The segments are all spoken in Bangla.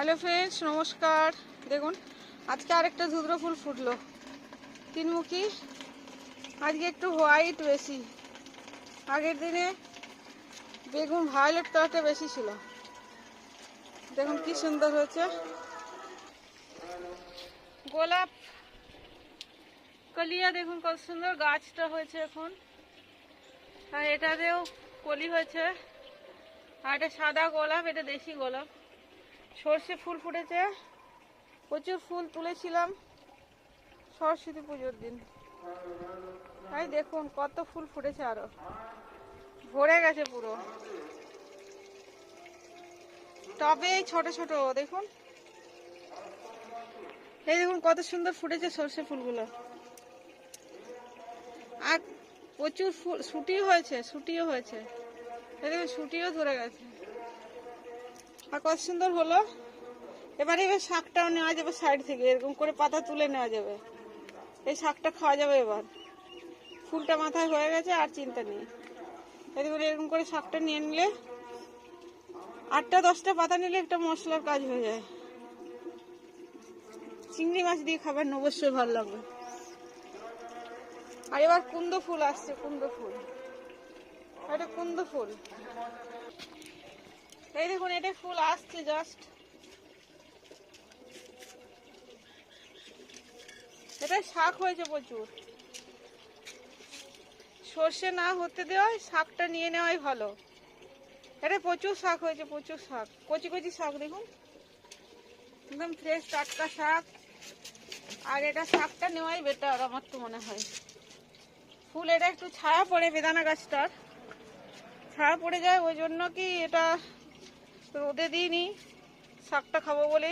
হ্যালো ফ্রেন্ডস, নমস্কার। দেখুন আজকে আরেকটা ধুদ্র ফুল ফুটলো, তিনমুখী। আজকে একটু হোয়াইট বেশি, আগের দিনে বেগুন ভায়োলেট কালারটা বেশি ছিল। দেখুন কি সুন্দর হয়েছে। গোলাপ কলিয়া দেখুন কত সুন্দর গাছটা হয়েছে এখন। আর এটাতেও কলি হয়েছে। আর এটা সাদা গোলাপ, এটা দেশি গোলাপ। সর্ষে ফুল ফুটেছে, প্রচুর ফুল তুলেছিলাম সরস্বতী পুজোর দিন। তাই দেখুন কত ফুল ফুটেছে, আরো ভরে গেছে পুরো টবে। ছোট ছোট দেখুন, এই দেখুন কত সুন্দর ফুটেছে সর্ষে ফুলগুলো। আর প্রচুর ফুল শুটিও হয়েছে। এই দেখুন শুটিও ধরে গেছে। আর কত সুন্দর হলো। এবার শাকটাও নেওয়া যাবে সাইড থেকে, এরকম করে পাতা তুলে নেওয়া যাবে। এই শাকটা খাওয়া যাবে এবার। ফুলটা মাথায় হয়ে গেছে, আর চিন্তা নেই। এরকম করে শাকটা নিয়ে নিলে 8-10টা পাতা নিলে একটা মশলার কাজ হয়ে যায়। চিংড়ি মাছ দিয়ে খাবার অবশ্যই ভালো লাগবে। আর এবার কুন্দ ফুল আসছে, কুন্দ ফুল। এটা কুন্দ ফুল, এই দেখুন এটা ফুল আসছে জাস্ট। এটা শাক হয়েছে প্রচুর। সর্ষে না হতে দেওয়ায় শাকটা নিয়ে নেওয়াই ভালো। এটা প্রচুর শাক হয়েছে, প্রচুর শাক, কচি কচি শাক দেখুন, একদম ফ্রেশ টাটকা শাক। আর এটা শাকটা নেওয়াই বেটার আমার তো মনে হয়। ফুল এটা একটু ছায়া পড়ে, বেদানা গাছটার ছায়া পড়ে যায়, ওই জন্য কি এটা রোদে দিইনি, শাকটা খাবো বলে।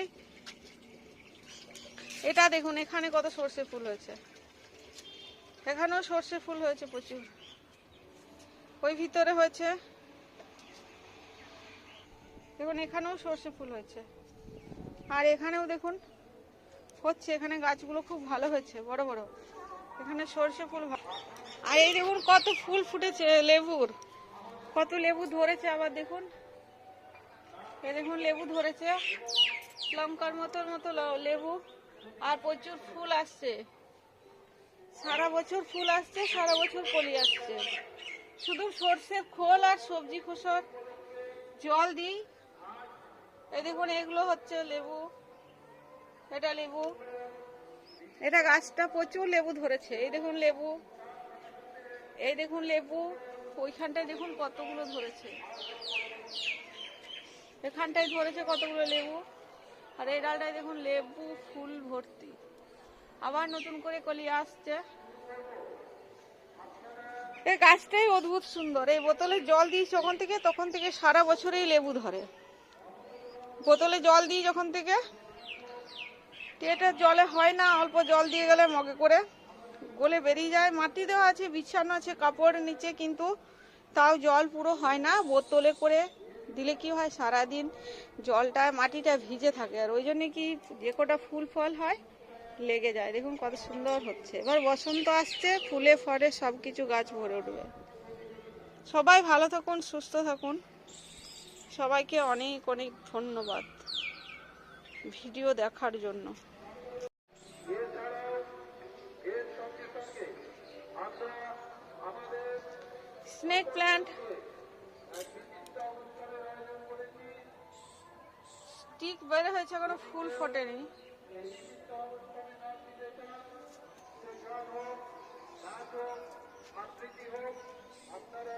এটা দেখুন এখানে কত সর্ষে ফুল হয়েছে, এখানেও সর্ষে ফুল হয়েছে প্রচুর। ওই ভিতরে হয়েছে দেখুন, এখানেও সর্ষে ফুল হয়েছে। আর এখানেও দেখুন হচ্ছে, এখানে গাছগুলো খুব ভালো হয়েছে, বড় বড়। এখানে সর্ষে ফুল। আর এই দেখুন কত ফুল ফুটেছে লেবুর, কত লেবু ধরেছে। আবার দেখুন এই দেখুন লেবু ধরেছে, লঙ্কার মতো লেবু। আর প্রচুর ফুল আসছে, সারা বছর ফুল আসছে, সারা বছর কলি আসছে। শুধু সর্ষের খোল আর সবজি খোসর জল দিই। এই দেখুন এগুলো হচ্ছে লেবু, এটা লেবু। এটা গাছটা প্রচুর লেবু ধরেছে। এই দেখুন লেবু, এই দেখুন লেবু। ওইখানটায় দেখুন কতগুলো ধরেছে, এখানটায় ধরেছে কতগুলো লেবু। আর এই ডালটায় দেখুন লেবু ফুল ভর্তি। আবার নতুন করে কলি আসছে। এই গাছটাই অদ্ভুত সুন্দর। এই বোতলে জল দিই তখন থেকে সারা বছরেই লেবু ধরে। বোতলে জল দিই যখন থেকে, এটা জলে হয় না, অল্প জল দিয়ে গেলে মগে করে গলে বেরিয়ে যায়। মাটি দেওয়া আছে, বিছানো আছে কাপড়ের নিচে, কিন্তু তাও জল পুরো হয় না। বোতলে করে দিলে কি হয়, সারাদিন জলটা মাটিটা ভিজে থাকে। আর ওই জন্য কি যে কটা ফুল ফল হয় লেগে যায়। দেখুন কত সুন্দর হচ্ছে। এবার বসন্ত আসছে, ফুলে ফলে সবকিছু গাছ ভরে উঠবে। সবাই ভালো থাকুন, সুস্থ থাকুন। সবাইকে অনেক অনেক ধন্যবাদ ভিডিও দেখার জন্য। স্নেক প্ল্যান্ট স্টিক বের হয়েছে, এখনো ফুল ফোটেনি। আপনারা